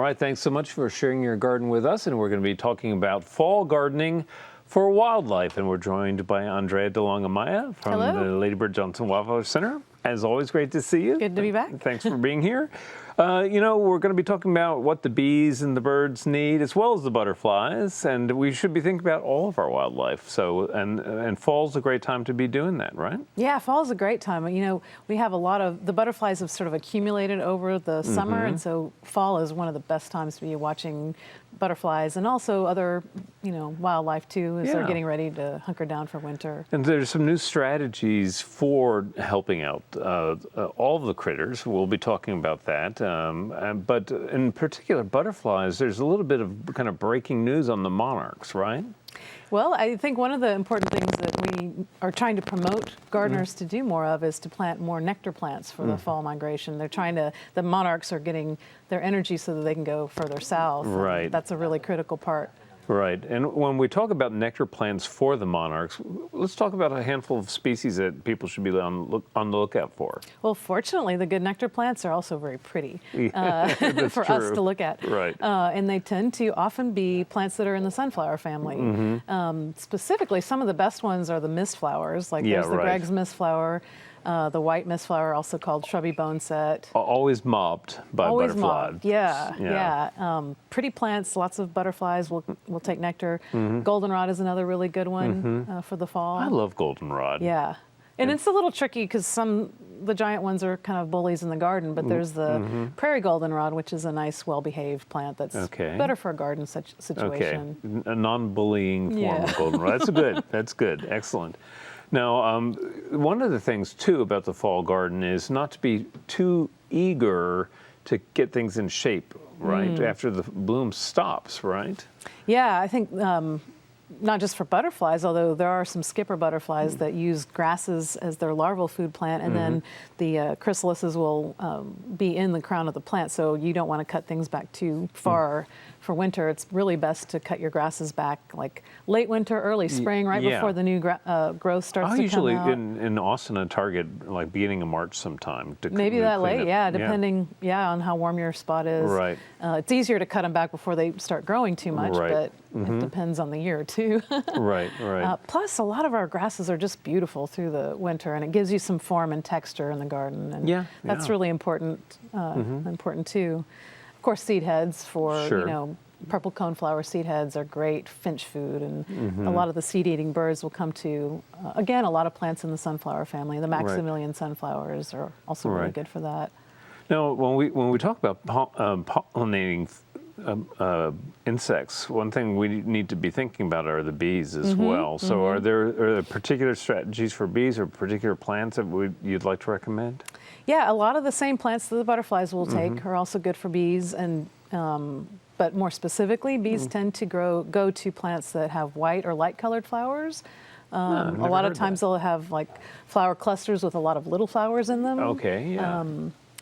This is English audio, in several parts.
right, thanks so much for sharing your garden with us. And we're going to be talking about fall gardening for wildlife. And we're joined by Andrea DeLongamaya from the Lady Bird Johnson Wildflower Center. As always, great to see you. Good to be back. Thanks for being here. We're going to be talking about what the bees and the birds need, as well as the butterflies, and we should be thinking about all of our wildlife. So, and fall's a great time to be doing that, right? Yeah, fall's a great time. You know, we have a lot of, the butterflies have sort of accumulated over the summer, and so fall is one of the best times to be watching butterflies and also other, wildlife too, as they're getting ready to hunker down for winter. And there's some new strategies for helping out all the critters. We'll be talking about that. But in particular, butterflies, there's a little bit of kind of breaking news on the monarchs, right? Well, I think one of the important things that we are trying to promote gardeners to do more of is to plant more nectar plants for the fall migration. They're trying to, the monarchs are getting their energy so that they can go further south. Right. That's a really critical part. Right. And when we talk about nectar plants for the monarchs, let's talk about a handful of species that people should be on the lookout for. Well, fortunately, the good nectar plants are also very pretty for true. us to look at. Right. And they tend to often be plants that are in the sunflower family. Specifically, some of the best ones are the mist flowers, like there's the Gregg's mist flower. The white mist flower, also called shrubby boneset. Always mobbed by butterflies. Mobbed. Yeah. Pretty plants, lots of butterflies will take nectar. Goldenrod is another really good one for the fall. I love goldenrod. Yeah. And it's a little tricky because the giant ones are kind of bullies in the garden, but there's the prairie goldenrod, which is a nice, well-behaved plant that's better for a garden situation. Okay, a non-bullying form of goldenrod. That's good. Excellent. Now, one of the things, too, about the fall garden is not to be too eager to get things in shape, right, after the bloom stops, right? Yeah, I think not just for butterflies, although there are some skipper butterflies that use grasses as their larval food plant, and then the chrysalises will be in the crown of the plant, so you don't want to cut things back too far. For winter, it's really best to cut your grasses back like late winter, early spring, right before the new growth starts to come out. Usually in Austin and Target, like beginning of March sometime. Maybe that late, depending on how warm your spot is. Right. It's easier to cut them back before they start growing too much, but it depends on the year too. Right. Plus, a lot of our grasses are just beautiful through the winter, and it gives you some form and texture in the garden, and that's really important. Important too. Of course, seed heads for purple coneflower seed heads are great finch food, and a lot of the seed-eating birds will come to. Again, a lot of plants in the sunflower family. The Maximilian sunflowers are also really good for that. Now, when we talk about pollinating insects, one thing we need to be thinking about are the bees as well. So, are there particular strategies for bees or particular plants that you'd like to recommend? Yeah, a lot of the same plants that the butterflies will take are also good for bees, and but more specifically, bees tend to go to plants that have white or light-colored flowers. A lot of times they'll have like flower clusters with a lot of little flowers in them. Okay, yeah.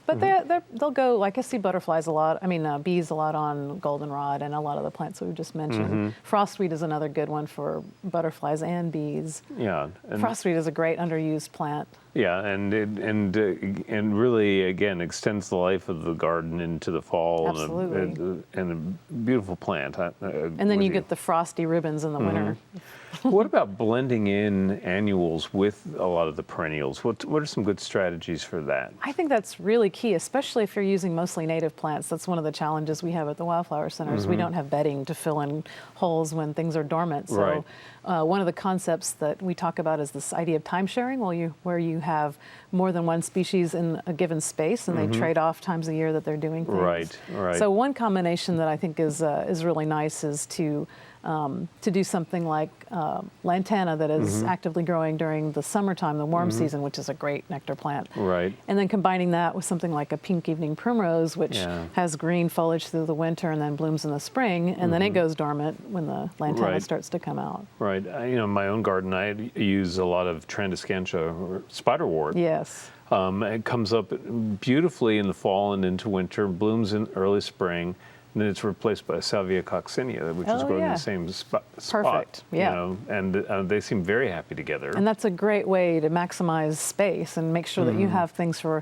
But they'll go, like I see butterflies a lot, bees a lot on goldenrod and a lot of the plants that we just mentioned. Frostweed is another good one for butterflies and bees. Yeah. Frostweed is a great underused plant. Yeah, and really, again, extends the life of the garden into the fall. Absolutely. And a beautiful plant. And then you get the frosty ribbons in the winter. What about blending in annuals with a lot of the perennials? What are some good strategies for that? I think that's really key, especially if you're using mostly native plants. That's one of the challenges we have at the Wildflower Centers. We don't have bedding to fill in holes when things are dormant. So one of the concepts that we talk about is this idea of time sharing, where you have more than one species in a given space, and they trade off times a year that they're doing things. Right. So one combination that I think is really nice is to do something like lantana that is actively growing during the summertime, the warm season, which is a great nectar plant. Right. And then combining that with something like a pink evening primrose, which has green foliage through the winter and then blooms in the spring, and then it goes dormant when the lantana starts to come out. Right. In my own garden, I use a lot of Tradescantia or spiderwort. Yes. It comes up beautifully in the fall and into winter, blooms in early spring. And then it's replaced by Salvia coccinea, which is growing in the same spot. Perfect. Yeah. And they seem very happy together. And that's a great way to maximize space and make sure that you have things for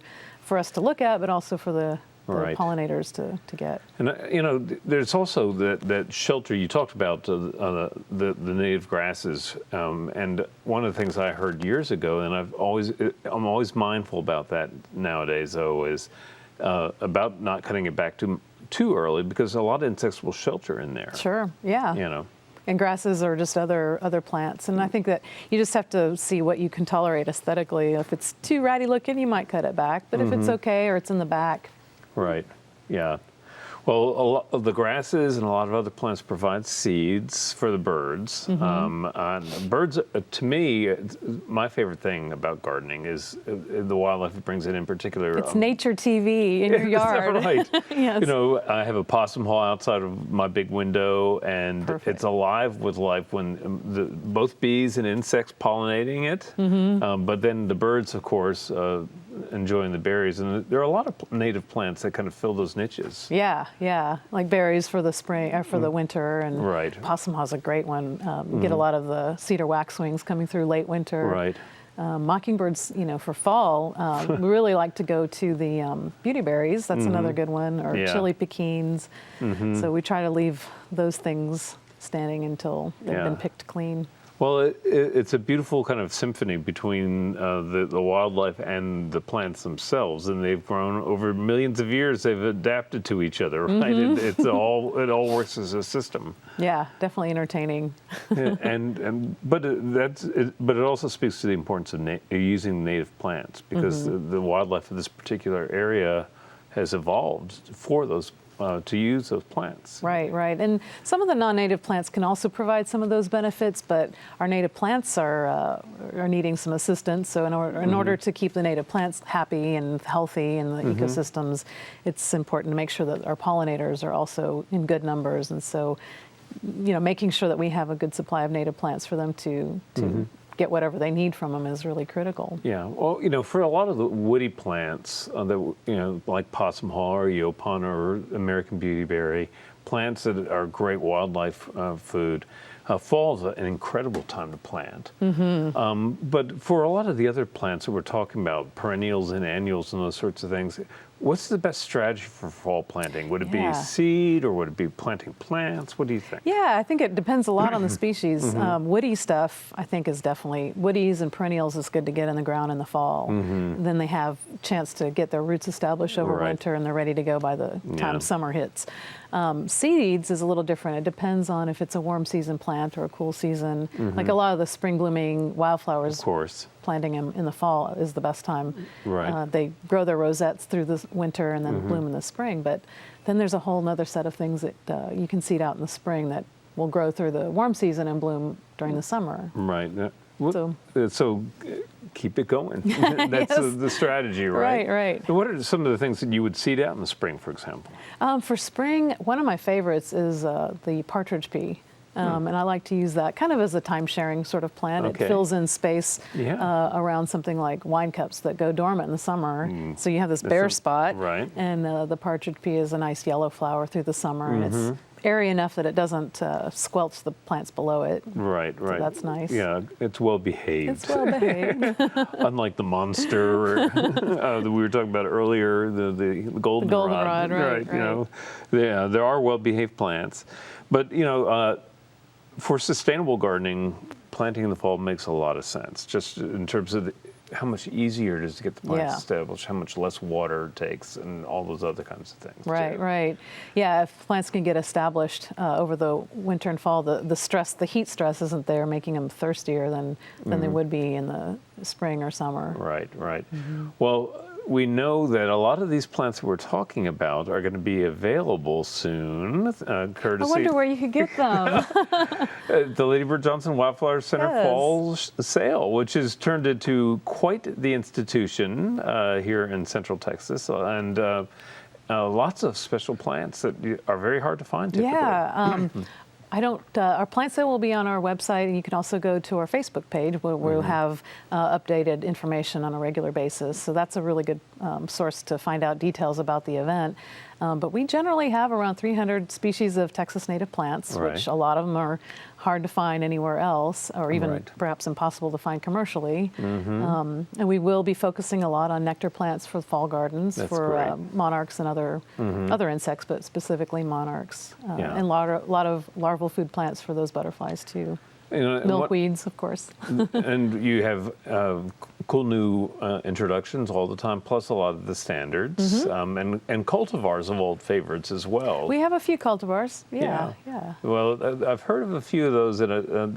us to look at, but also for the right. pollinators to get. And there's also that shelter you talked about, the native grasses. And one of the things I heard years ago, and I'm always mindful about that nowadays, though, is about not cutting it back too early, because a lot of insects will shelter in there. Sure. Yeah. And grasses are just other plants. And I think that you just have to see what you can tolerate aesthetically. If it's too ratty looking, you might cut it back. But if it's okay or it's in the back. Right. Yeah. Well, a lot of the grasses and a lot of other plants provide seeds for the birds. Birds, to me, my favorite thing about gardening is the wildlife it brings in particular. It's nature TV in your yard. Right. Yes. I have a possum hole outside of my big window, and it's alive with life when both bees and insects pollinating it. But then the birds, of course, enjoying the berries, and there are a lot of native plants that kind of fill those niches. Yeah, like berries for the spring or for the winter, and right. possum haw's a great one. Get a lot of the cedar waxwings coming through late winter. Right. Mockingbirds, for fall, we really like to go to the beauty berries. That's another good one, or chili pekins. So we try to leave those things standing until they've been picked clean. Well, it's a beautiful kind of symphony between the wildlife and the plants themselves, and they've grown over millions of years. They've adapted to each other, right? It all works as a system. Yeah, definitely entertaining. But it also speaks to the importance of using native plants, because the wildlife of this particular area has evolved for those. To use those plants. Right. And some of the non-native plants can also provide some of those benefits, but our native plants are needing some assistance. So in order to keep the native plants happy and healthy in the ecosystems, it's important to make sure that our pollinators are also in good numbers. And so, making sure that we have a good supply of native plants for them to get whatever they need from them is really critical. Yeah, well, for a lot of the woody plants that like possum haw or yaupon or American beautyberry, plants that are great wildlife food, fall is an incredible time to plant. But for a lot of the other plants that we're talking about, perennials and annuals and those sorts of things, what's the best strategy for fall planting? Would it be seed, or would it be planting plants? What do you think? Yeah, I think it depends a lot on the species. Woody stuff, I think, is definitely, woodies and perennials is good to get in the ground in the fall. Then they have a chance to get their roots established over winter, and they're ready to go by the time summer hits. Seeds is a little different. It depends on if it's a warm season plant or a cool season. Like a lot of the spring blooming wildflowers, of course, planting them in the fall is the best time. Right. They grow their rosettes through the winter and then bloom in the spring. But then there's a whole other set of things that you can seed out in the spring that will grow through the warm season and bloom during the summer. Right. So keep it going. That's the strategy, right? Right. And what are some of the things that you would seed out in the spring, for example? For spring, one of my favorites is the partridge pea. And I like to use that kind of as a time-sharing sort of plant. Okay. It fills in space around something like wine cups that go dormant in the summer. So you have this bare spot, and the partridge pea is a nice yellow flower through the summer, and it's airy enough that it doesn't squelch the plants below it. Right. So that's nice. Yeah, it's well behaved. Unlike the monster that we were talking about earlier, the goldenrod. Right. There are well behaved plants, but for sustainable gardening, planting in the fall makes a lot of sense, just in terms of how much easier it is to get the plants established, how much less water it takes, and all those other kinds of things. Right. Yeah, if plants can get established over the winter and fall, the heat stress isn't there, making them thirstier than they would be in the spring or summer. Right. Well, we know that a lot of these plants that we're talking about are going to be available soon, courtesy. I wonder where you could get them. The Lady Bird Johnson Wildflower Center Fall Sale, which has turned into quite the institution here in Central Texas, and lots of special plants that are very hard to find typically. Yeah. Our plant sale will be on our website, and you can also go to our Facebook page where we'll have updated information on a regular basis. So that's a really good source to find out details about the event. But we generally have around 300 species of Texas native plants, which a lot of them are hard to find anywhere else, or even perhaps impossible to find commercially. And we will be focusing a lot on nectar plants for fall gardens, for monarchs and other insects, but specifically monarchs, and a lot of larval food plants for those butterflies too. Milkweeds, of course. And you have cool new introductions all the time, plus a lot of the standards, and cultivars of old favorites as well. We have a few cultivars, yeah. Well, I've heard of a few of those that have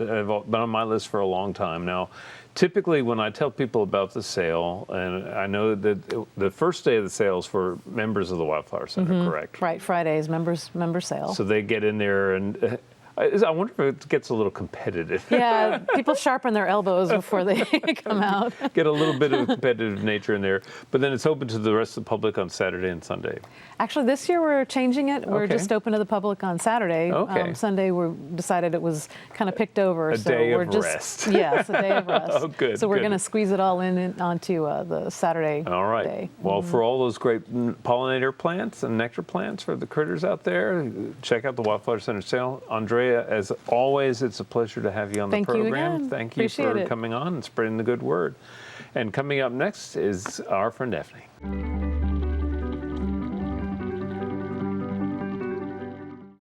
been on my list for a long time now. Typically, when I tell people about the sale, and I know that the first day of the sale is for members of the Wildflower Center, correct? Right, Fridays, member sale. So they get in there and... I wonder if it gets a little competitive. Yeah, people sharpen their elbows before they come out. Get a little bit of competitive nature in there, but then it's open to the rest of the public on Saturday and Sunday. Actually, this year we're changing it. We're just open to the public on Saturday. Sunday we decided it was kind of picked over. A day of rest. Yes, a day of rest. Oh, good. So we're going to squeeze it all in onto the Saturday all right. day. Well, for all those great pollinator plants and nectar plants for the critters out there, check out the Wildflower Center sale. Andrea, as always, it's a pleasure to have you on the program. Thank you for coming on and spreading the good word. And coming up next is our friend Daphne.